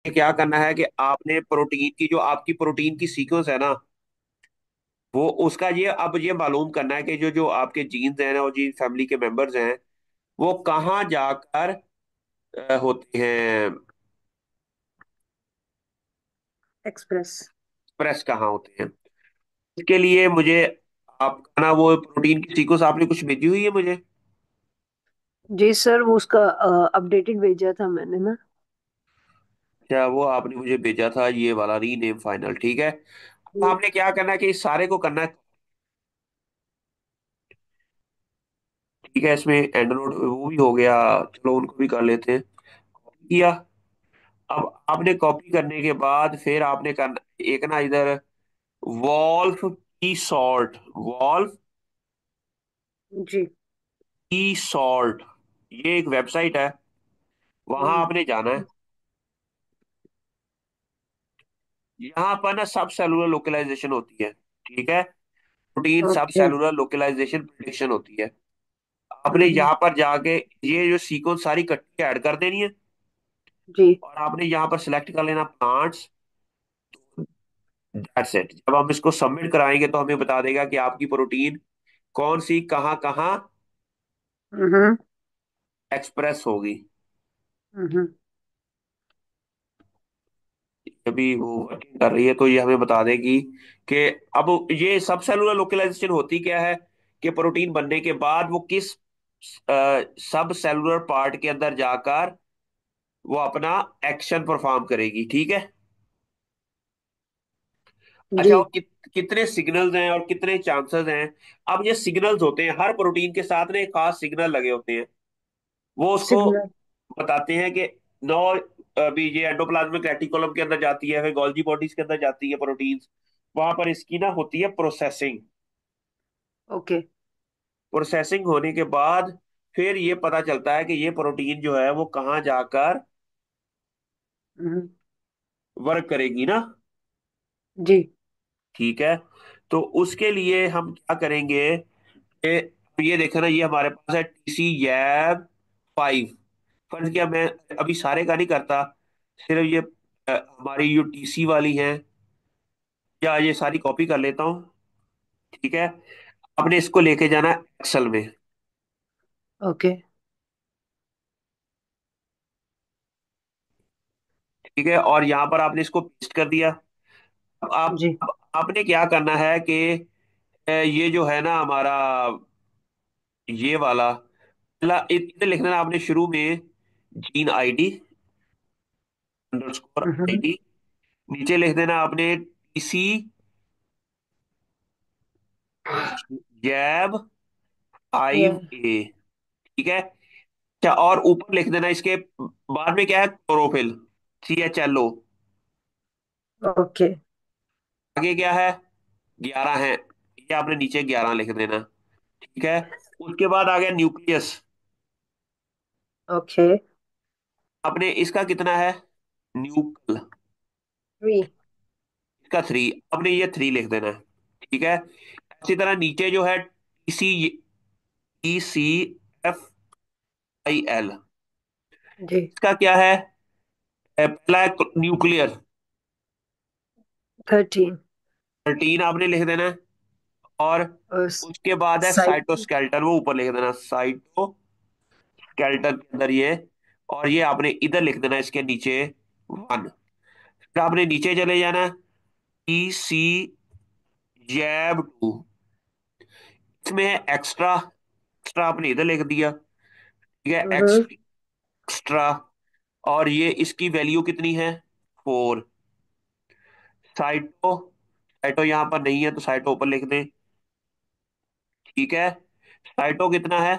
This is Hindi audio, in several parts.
क्या करना है कि आपने प्रोटीन की जो आपकी प्रोटीन की सीक्वेंस है ना, वो उसका ये अब ये मालूम करना है कि जो जो आपके जीन्स हैं और जी फैमिली के मेंबर्स हैं वो कहाँ जाकर होते हैं, एक्सप्रेस। प्रेस कहाँ होते हैं। इसके लिए मुझे आपका ना वो प्रोटीन की सीक्वेंस आपने कुछ भेजी हुई है मुझे। जी सर, वो उसका अपडेटेड भेजा था मैंने ना। क्या वो आपने मुझे भेजा था ये वाला रीनेम फाइनल, ठीक है। अब जी। आपने क्या करना है कि इस सारे को करना है, ठीक है। इसमें एंड नोट वो भी हो गया, चलो उनको भी कर लेते हैं। कॉपी किया। अब आपने कॉपी करने के बाद फिर आपने करना एक ना इधर वॉल्फ की सॉल्ट, वॉल्फ जी। की सॉल्ट, ये एक वेबसाइट है, वहां हम्म। आपने जाना है। यहाँ पर ना सब सेलुलर लोकलाइजेशन होती है, ठीक है। प्रोटीन सब ओके। सेलुलर लोकलाइजेशन प्रिडिक्शन होती है। आपने हम्म। यहाँ पर जाके ये जो सीक्वेंस सारी इकट्ठी ऐड कर देनी है। जी। और आपने यहाँ पर सिलेक्ट कर लेना प्लांट्स। That's it. जब हम इसको सबमिट कराएंगे तो हमें बता देगा कि आपकी प्रोटीन कौन सी कहाँ कहाँ हम्म। एक्सप्रेस होगी। हम्म। अभी वो वर्किंग कर रही है तो ये हमें बता देगी कि अब ये सब सेलुलर लोकलाइजेशन होती क्या है, कि प्रोटीन बनने के बाद वो किस सब सेलुलर पार्ट के अंदर जाकर वो अपना एक्शन परफॉर्म करेगी, ठीक है। जी। अच्छा, वो कितने सिग्नल्स हैं और कितने चांसेस हैं। अब ये सिग्नल्स होते हैं हर प्रोटीन के साथ ना एक खास सिग्नल लगे होते हैं, वो उसको सिग्नल। बताते हैं कि नौ अभी ये एंडोप्लाज्मिक रेटिकुलम के अंदर जाती है, फिर गोल्जी बॉडीज के अंदर जाती है प्रोटीन्स। वहां पर इसकी ना होती है प्रोसेसिंग। ओके। प्रोसेसिंग होने के बाद फिर ये पता चलता है कि ये प्रोटीन जो है वो कहाँ जाकर हम्म। वर्क करेगी ना, जी। ठीक है। तो उसके लिए हम क्या करेंगे कि ये देखो ना, ये हमारे पास है टीसी यैब 5। फर्ज किया मैं अभी सारे का नहीं करता, सिर्फ ये हमारी जो टीसी वाली है, या ये सारी कॉपी कर लेता हूँ, ठीक है। आपने इसको लेके जाना है एक्सेल में, ओके। ठीक है। और यहाँ पर आपने इसको पेस्ट कर दिया। अब जी। आपने क्या करना है कि ये जो है ना हमारा ये वाला पहला इधर लिख देना आपने शुरू में जीन आईडी अंडरस्कोर हम्म। आईडी, नीचे लिख देना आपने टीसी जैब या। 5A, ठीक है। अच्छा, और ऊपर लिख देना इसके बाद में क्या है, क्लोरोफिल, CHLO। ओके। आगे क्या है, 11 है, ये आपने नीचे 11 लिख देना, ठीक है। उसके बाद आ गया न्यूक्लियस, ओके। आपने इसका कितना है, न्यूक्ल, थ्री। इसका 3, आपने ये 3 लिख देना है, ठीक है। इसी तरह नीचे जो है TCFIL, जी। इसका क्या है, पहला है न्यूक्लियर, 13। 13 आपने लिख देना है। और और उसके बाद है साइड। साइटोस्केलेटन, वो ऊपर लिख देना साइटोस्केलेटन के अंदर ये, और ये आपने इधर लिख देना इसके नीचे 1। फिर आपने नीचे चले जाना, TC जैब 2, इसमें है एक्स्ट्रा, एक्स्ट्रा आपने इधर लिख दिया, ठीक है। हम्म। एक्स्ट्रा, और ये इसकी वैल्यू कितनी है, 4। साइटो, साइटो यहाँ पर नहीं है तो साइटो ऊपर लिख दें, ठीक है। साइटो कितना है,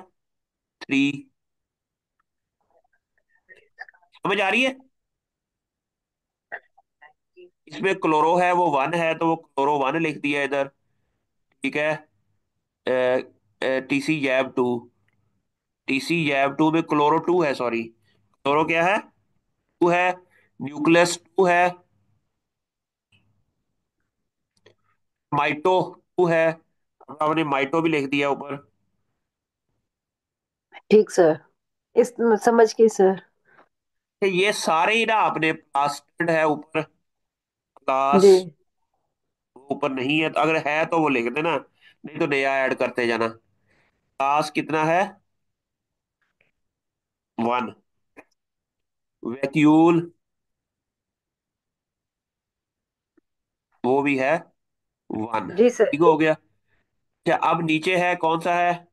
3। समझ आ रही है। इसमें क्लोरो है वो 1 है तो वो क्लोरो 1 लिख दिया इधर, ठीक है। TC जैब 2, TC जैब 2 में क्लोरो 2 है, सॉरी क्लोरो क्या है, 2 है, न्यूक्लियस 2 है, माइटो 2 है, आपने माइटो भी लिख दिया ऊपर। ठीक सर। इस समझ गई सर। कि ये सारे ही ना अपने पास है ऊपर जी। क्लास, ऊपर नहीं है तो अगर है तो वो लिख देना, नहीं तो नया ऐड करते जाना। क्लास कितना है? 1। वैक्यूल वो भी है 1। जी सर। ठीक हो गया। अच्छा अब नीचे है कौन सा है?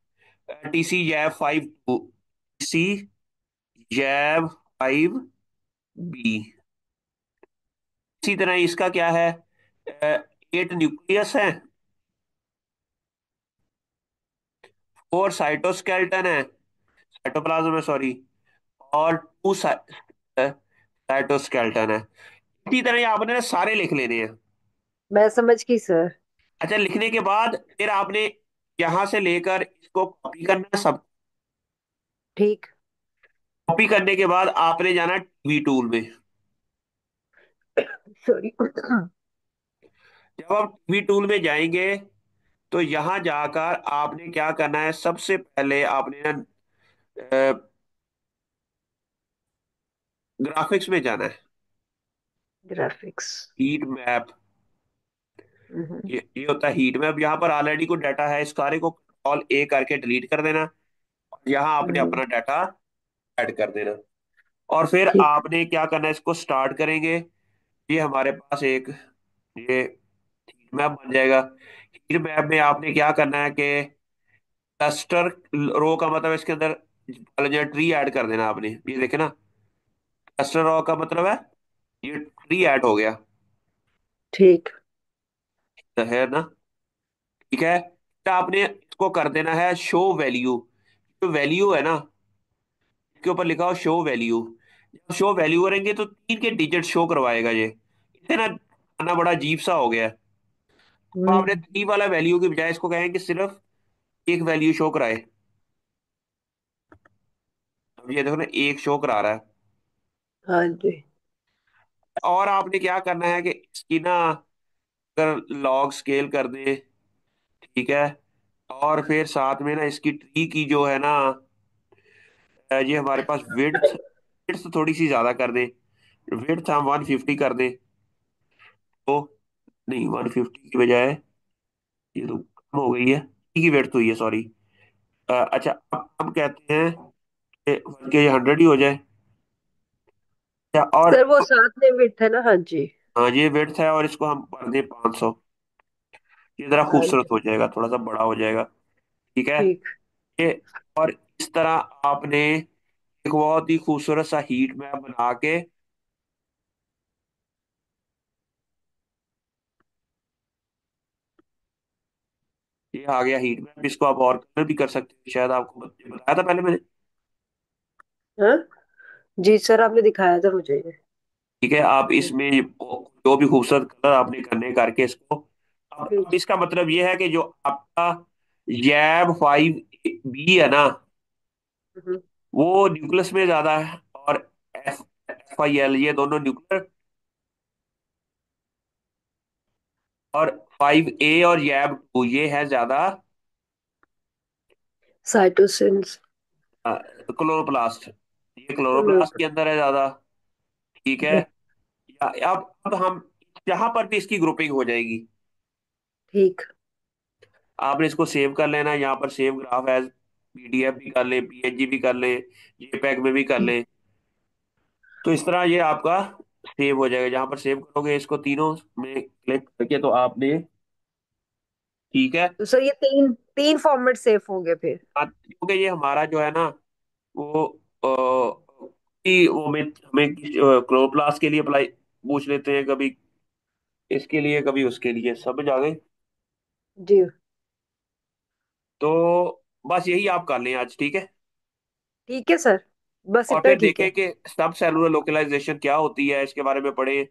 टीसी जैब 5 टीसी जैब 5 बी। इसी तरह इसका क्या है? 8 न्यूक्लियस है, 4 साइटोस्केल्टन है, साइटोप्लाज्म है सॉरी, और 2 साइटोस्केल्टन है। इसी तरह ये आपने ना सारे लिख लेने हैं। मैं समझ गई सर। अच्छा लिखने के बाद फिर आपने यहां से लेकर इसको कॉपी करना है सब। ठीक। कॉपी करने के बाद आपने जाना टीवी टूल में। सॉरी। जब आप टीवी टूल में जाएंगे तो यहां जाकर आपने क्या करना है, सबसे पहले आपने ना ग्राफिक्स में जाना है। ग्राफिक्स। हीट मैप, ये होता है हीट मैप। यहाँ पर ऑलरेडी कोई डाटा है, इस सारे को कॉल ए करके डिलीट कर देना। यहाँ आपने अपना डाटा ऐड कर देना। और फिर ठीक। आपने क्या करना है, इसको स्टार्ट करेंगे। ये हमारे पास एक ये हीट मैप बन जाएगा। हीट मैप में आपने क्या करना है कि क्लस्टर रो का मतलब इसके अंदर ट्री ऐड कर देना आपने। ये देखे ना, क्लस्टर रो का मतलब है ये ट्री ऐड हो गया ठीक। तो है ना। ठीक है, तो आपने इसको कर देना है शो वैल्यू। जो वैल्यू है ना, इसके ऊपर लिखा हो शो वैल्यू। जब शो वैल्यू करेंगे तो 3 के डिजिट शो करवाएगा ये। इसे ना आना बड़ा अजीब सा हो गया है। अब आपने हम्म। 3 वाला वैल्यू की बजाय इसको कहें कि सिर्फ एक वैल्यू शो कराए। अब ये देखो ना, एक शो करा रहा है। हाँ जी। और आपने क्या करना है कि इसकी ना अगर लॉग स्केल कर दे, ठीक है, और फिर साथ में ना इसकी ट्री की जो है ना, ये हमारे पास विड्थ, विड्थ थोड़ी सी ज्यादा कर दें। विड्थ हम 150 कर दें तो, नहीं 150 की बजाय ये तो कम हो गई है, ट्री की विड्थ हुई है सॉरी। अच्छा अब हम कहते हैं कि ये 100 ही हो जाए। अच्छा और सर वो साथ में विथ है ना? हाँ जी। हाँ ये विड्थ है और इसको हम कर दें 500। ये जरा हाँ खूबसूरत जी। हो जाएगा, थोड़ा सा बड़ा हो जाएगा। ठीक है ठीक। ये। और इस तरह आपने एक बहुत ही खूबसूरत सा हीट मैप बना के, ये आ गया हीट मैप। इसको आप और कलर भी कर सकते हैं, शायद आपको बताया था पहले मैंने। हाँ जी सर, आपने दिखाया था मुझे ये। ठीक है, आप इसमें जो भी खूबसूरत कलर आपने करने करके इसको, अब ठीक। इसका मतलब ये है कि जो आपका जैब 5 बी है ना, हम्म। वो न्यूक्लियस में ज्यादा है, और FIL ये दोनों न्यूक्लियर, और 5A और जैब 2 ये है ज्यादा साइटोसिन्स। क्लोरोप्लास्ट। ये क्लोरोप्लास्ट के अंदर है ज्यादा। ठीक है, अब हम जहां पर भी इसकी ग्रुपिंग हो जाएगी, ठीक। आपने इसको सेव कर लेना। यहाँ पर सेव ग्राफ एज PDF भी कर ले, PNG भी कर ले, JPEG में भी कर ले। तो इस तरह ये आपका सेव हो जाएगा। जहां पर सेव करोगे इसको तीनों में क्लिक करके तो आपने, ठीक है, तो सर ये तीन तीन फॉर्मेट सेफ होंगे फिर? क्योंकि ये हमारा जो है ना वो वो हमें हमें क्लोरोप्लास्ट के लिए अप्लाई पूछ लेते हैं, कभी इसके लिए कभी उसके लिए, समझ आ गए। जी। तो बस यही आप कर लें आज, ठीक है। ठीक है सर, बस और इतना फिर ठीक देखें है। कि सब सेलुलर लोकलाइजेशन क्या होती है, इसके बारे में पढ़ें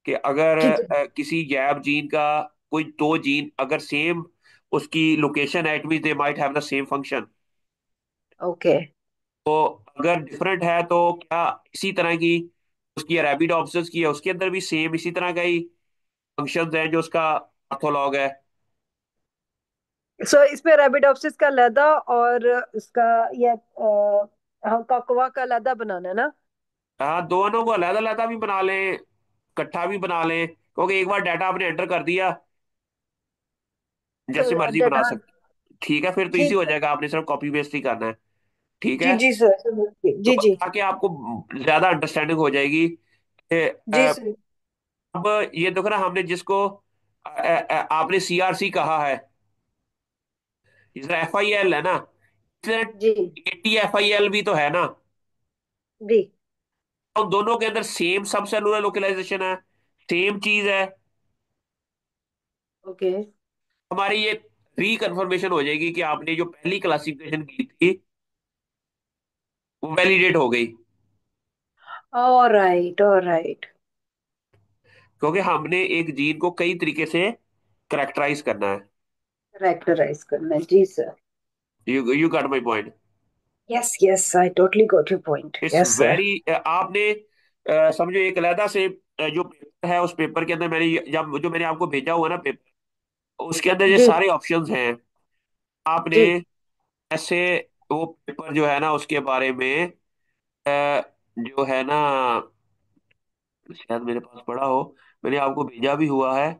कि अगर ठीक है। किसी गैप जीन का कोई दो जीन अगर सेम उसकी लोकेशन है, it mean they might have the same function. Okay. तो अगर डिफरेंट है तो क्या इसी तरह की उसकी अरेबिडोप्सिस की है, उसके अंदर भी सेम इसी तरह का ही फंक्शन है जो उसका पैथोलॉग है। सो इसमें रैबिडोप्सिस का लैदा और इसका ये हाँ, कॉकवा का लैदा बनाना है ना? हाँ, दोनों को अलग अलग भी बना लें, इकट्ठा भी बना लें, क्योंकि एक बार डाटा आपने एंटर कर दिया, जैसे मर्जी बना डाटा। सकते। ठीक है, फिर तो इजी ठीक हो है। जाएगा, आपने सिर्फ कॉपी पेस्ट ही करना है। ठीक जी है। जी सर, समझ गई। तो जी जी। ताकि आपको ज्यादा अंडरस्टैंडिंग हो जाएगी कि, जी अ, सर। अब ये देखो ना, हमने जिसको आपने सीआरसी कहा है, इसका एफआईएल है ना, जी। 80 एफआईएल भी तो है ना। जी। उन दोनों के अंदर सेम सब सेलुलर लोकलाइजेशन है, सेम चीज है। ओके। हमारी ये रिकन्फर्मेशन हो जाएगी कि आपने जो पहली क्लासिफिकेशन की थी वो वैलिडेट हो गई, ऑलराइट ऑलराइट। क्योंकि हमने एक जीन को कई तरीके से करेक्टराइज करना है। करेक्टराइज करना है, जी sir. You got my point. Yes yes, I totally got your point, it's yes sir. Very, आपने समझो एक अलहदा से जो पेपर है, उस पेपर के अंदर मैंने जब जो मैंने आपको भेजा हुआ ना पेपर, उसके अंदर ये जी सारे ऑप्शंस हैं। आपने जी। ऐसे वो पेपर जो है ना उसके बारे में, जो है ना, शायद मेरे पास पड़ा हो, मैंने आपको भेजा भी हुआ है,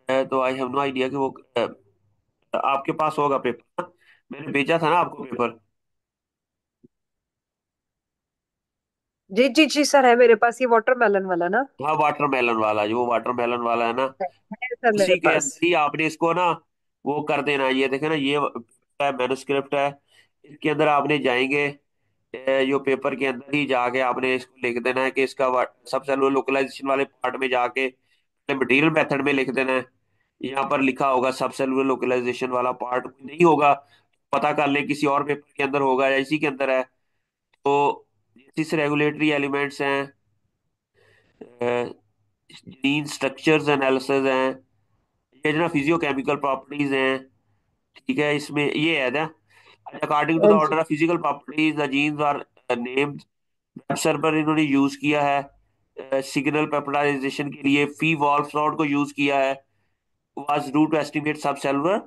तो आई हैव नो आइडिया कि वो आपके पास होगा पेपर। मैंने भेजा था ना आपको पेपर। जी जी जी सर, है मेरे पास ये वाटरमेलन वाला ना। हाँ, वाटरमेलन वाला, जो वाटरमेलन वाला है ना, है सर मेरे उसी के पास। अंदर ही आपने इसको ना वो कर देना। ये देखे ना, ये मैन्युस्क्रिप्ट है, इसके अंदर आपने जाएंगे, जो पेपर के अंदर ही जाके आपने इसको लिख देना है कि इसका सब सेलुलर लोकलाइजेशन वाले पार्ट में जाके मटेरियल मेथड में लिख देना है। यहाँ पर लिखा होगा सब सेलुलर लोकलाइजेशन वाला पार्ट, नहीं होगा पता कर ले किसी और पेपर के अंदर होगा या इसी के अंदर है। तो जिस रेगुलेटरी एलिमेंट्स हैं, जीन स्ट्रक्चर्स एनालिसिस हैं, ये जो ना फिजियोकेमिकल प्रॉपर्टीज हैं, ठीक है, इसमें ये है ना, अकॉर्डिंग टू द हाँ जी। Order of physical properties the genes are named. Web server इन्होंने यूज किया है सिग्नल पेप्टाइजेशन के लिए, फी वॉल्फ रॉड को यूज किया है, वाज रूट टू एस्टिमेट सब सेलुलर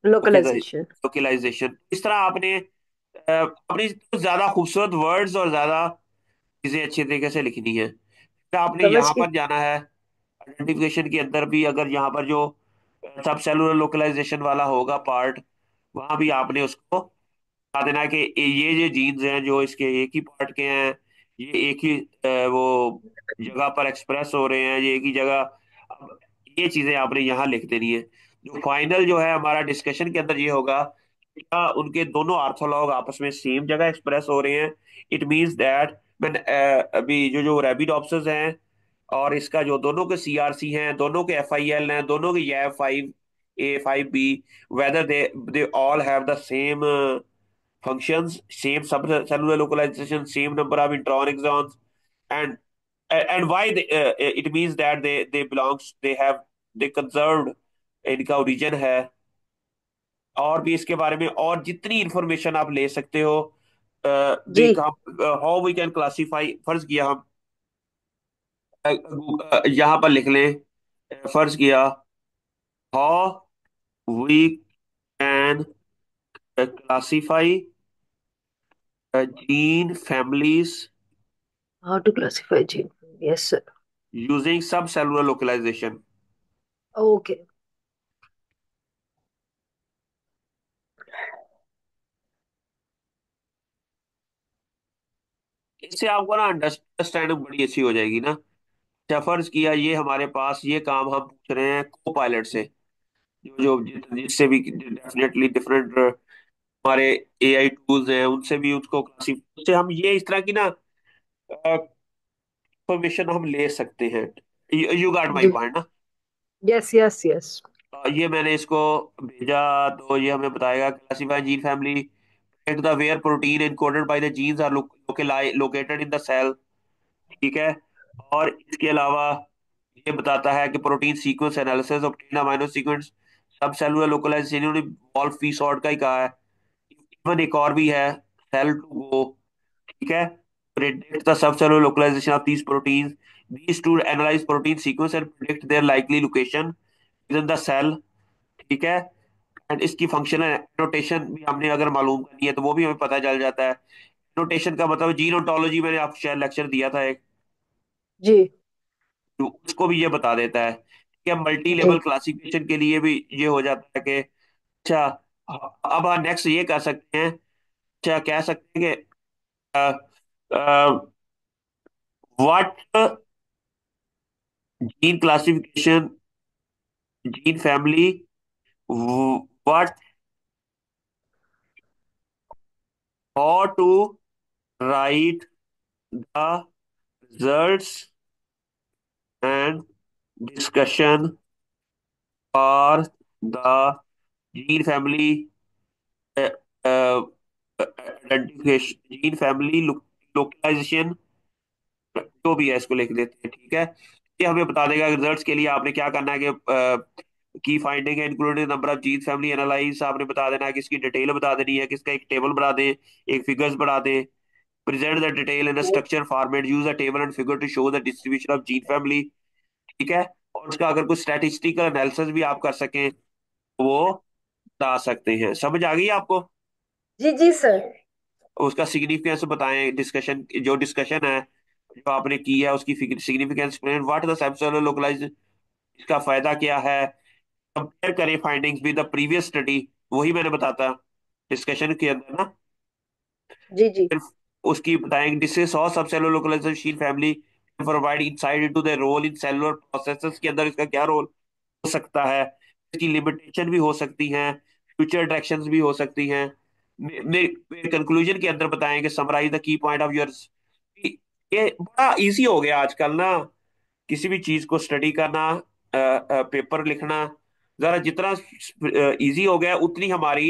लोकलाइजेशन। लोकलाइजेशन। इस तरह आपने अपनी ज्यादा खूबसूरत वर्ड्स और ज्यादा चीजें अच्छी तरीके से लिखनी है। फिर आपने समझ यहाँ गई। पर जाना है आइडेंटिफिकेशन के अंदर भी, अगर यहाँ पर जो सब सेलुलर लोकलाइजेशन वाला होगा पार्ट, वहां भी आपने उसको बता देना है कि ये जीन्स हैं जो इसके एक ही पार्ट के हैं, ये एक ही वो जगह पर एक्सप्रेस हो रहे हैं, ये एक ही जगह। अब ये चीजें आपने यहाँ लिख देनी है। जो फाइनल जो है हमारा डिस्कशन के अंदर ये होगा, क्या उनके दोनों आर्थोलॉग आपस में सेम जगह एक्सप्रेस हो रहे हैं। इट मींस दैट मैं अभी जो जो रैबिडोप्सिस हैं और इसका जो दोनों के सीआरसी हैं, दोनों के एफआईएल हैं, दोनों के ये 5A 5B, whether they all have the same functions, same subcellular localization, same number of intron exons, and and why it means that they belongs, they conserved, इनका ओरिजिन है। और भी इसके बारे में और जितनी इंफॉर्मेशन आप ले सकते हो, जी। हाउ वी कैन क्लासीफाई, फर्ज किया हम यहाँ पर लिख लें, फर्ज किया, how we can classify gene families how to classify जी। Yes sir. यूजिंग सब सेलुलर लोकलाइजेशन। ओके। इससे आपको ना अंडरस्टैंडिंग बड़ी अच्छी हो जाएगी ना। अच्छा, फर्ज किया ये हमारे पास ये काम हम पूछ रहे हैं को पायलट से, जो जो जिससे भी डेफिनेटली डिफरेंट हमारे एआई टूल्स हैं, उनसे भी उसको उससे हम ये इस तरह की ना इंफॉर्मेशन हम ले सकते हैं। यू गॉट माई जी। पॉइंट ना। Yes yes yes. ये मैंने इसको भेजा, तो ये हमें बताएगा classify gene family the where protein encoded by the genes are located in the cell। ठीक है। और इसके अलावा ये बताता है कि protein sequence analysis obtain amino sequence सब सेलुलर लोकलाइजेशन, इन्होंने वॉल्फ पी सॉर्ट का ही कहा है। इवन एक और भी है, सेल टू गो। ठीक है, predict the subcellular localization of these proteins, these to analyze protein sequence and predict their likely location within the cell। ठीक है। एंड इसकी फंक्शनल नोटेशन भी हमने अगर मालूम करनी है तो वो भी हमें पता चल जाता है। नोटेशन का मतलब जीन ओंटोलॉजी मैंने आपको शायद लेक्चर दिया था एक, जी। तो उसको भी ये बता देता है। क्या मल्टी जी। लेवल क्लासिफिकेशन के लिए भी ये हो जाता है कि अच्छा, अब हम नेक्स्ट ये कर सकते हैं, अच्छा कह सकते हैं कि what gene classification, gene family, what, how to write the results and discussion for the gene family identification, gene family localization, जो भी है इसको लिख देते हैं, ठीक है। ये हमें बता देगा रिजल्ट्स के लिए आपने क्या करना है कि की फाइंडिंग है including number of gene family analyse, आपने बता देना है कि इसकी डिटेल बता देनी है, किसका एक टेबल बना दें, एक फिगर्स बना दें। Present the detail in a structure format, use a table and figure to show the distribution of gene family, ठीक है। और उसका अगर कुछ स्टैटिस्टिकल एनालिसिस भी आप कर सकें तो वो बता सकते हैं। समझ आ गई आपको? जी। जी सर। उसका सिग्निफिकेंस बताएं, डिस्कशन जो डिस्कशन है जो आपने की है उसकी significance, what the sample localise, इसका फायदा क्या है, कंपेयर करें findings with the previous study, वही मैंने बताता डिस्कशन के अंदर ना। जी। जी। फिर उसकी बताएंगे discuss all sub cellular localization family, provide insight into the role in cellular processes, के अंदर इसका क्या रोल हो सकता है, इसकी लिमिटेशन भी हो सकती हैं, फ्यूचर डायरेक्शंस भी हो सकती हैं। मेरे कंक्लूजन के अंदर बताएंगे summarize the key point of your. ये बड़ा इजी हो गया आजकल ना, किसी भी चीज को स्टडी करना, पेपर लिखना, जरा जितना इजी हो गया उतनी हमारी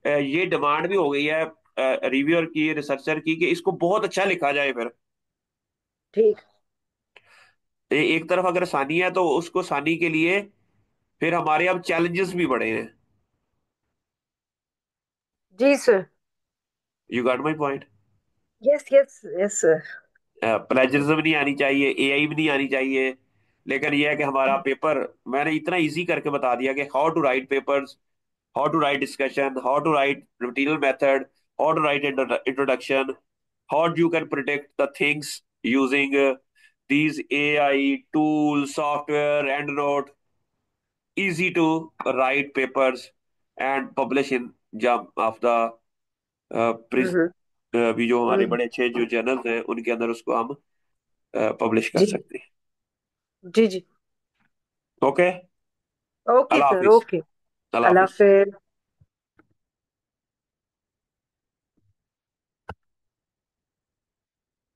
ये डिमांड भी हो गई है रिव्यूअर की, रिसर्चर की, कि इसको बहुत अच्छा लिखा जाए फिर। ठीक। एक तरफ अगर आसानी है तो उसको आसानी के लिए फिर हमारे अब चैलेंजेस भी बड़े हैं। जी sir. You got my point? Yes yes yes sir. Plagiarism नहीं आनी चाहिए, एआई भी नहीं आनी चाहिए, लेकिन यह है कि हमारा पेपर मैंने इतना इजी करके बता दिया कि how to write papers, how to write discussion, how to write material method, how to write introduction, how you can predict the things using these AI tools, software, and note. Easy to write papers and publish in jump of the हम्म। अभी जो हमारे हम्म। बड़े अच्छे जो जर्नल्स हैं उनके अंदर उसको हम पब्लिश कर जी। सकते हैं। जी। जी। ओके। ओके अल्लाह सर, हाफिज। ओके। अल्लाह अल्लाह हाफिज। हाफिज।